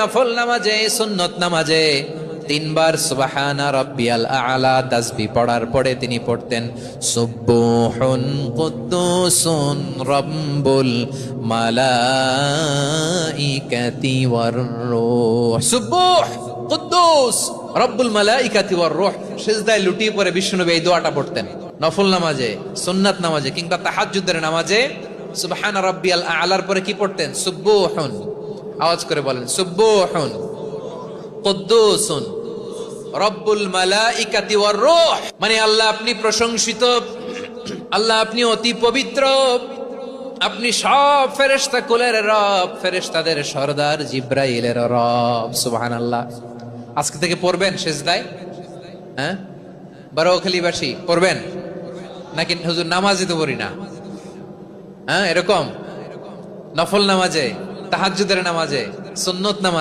নফল নামাজে সুন্নত নামাজে তিনবার সুবহানা রাব্বিয়াল আ'লা তাসবিহ পড়ার পরে তিনি পড়তেন সুবহুন কুদ্দুসুন রাব্বুল মালাইকাতি ওয়ার রূহ। সুবহ কুদ্দুস রাব্বুল মালাইকাতি ওয়ার রূহ। সিজদায় লুটিয়ে পড়ে বিষ্ণুনবী এই দোয়াটা পড়তেন নফল নামাজে, সুন্নাত নামাজে কিংবা তাহাজ্জুদের নামাজে। সুবহানা রাব্বিয়াল আ'লার পরে কি পড়তেন? সুবহুন, আওয়াজ করে বলেন সুবহুন কুদ্দুসুন রব্বুল মালাইকাতি ওয়ার রূহ। মানে আল্লাহ আপনি প্রশংসিত, আল্লাহ আপনি অতি পবিত্র, আপনি সব ফেরেশতা কুলের রব, ফেরেশতাদের সরদার জিব্রাইলের রব। সুবহানাল্লাহ। আজকে থেকে পড়বেন সিজদায়? হ্যাঁ, বারোখালীবাসী পড়বেন নাকি হুজুর নামাজে তো পড়ি না? হ্যাঁ, এরকম নফল নামাজে, তাহাজ্জুদের নামাজে, সুন্নত নামাজে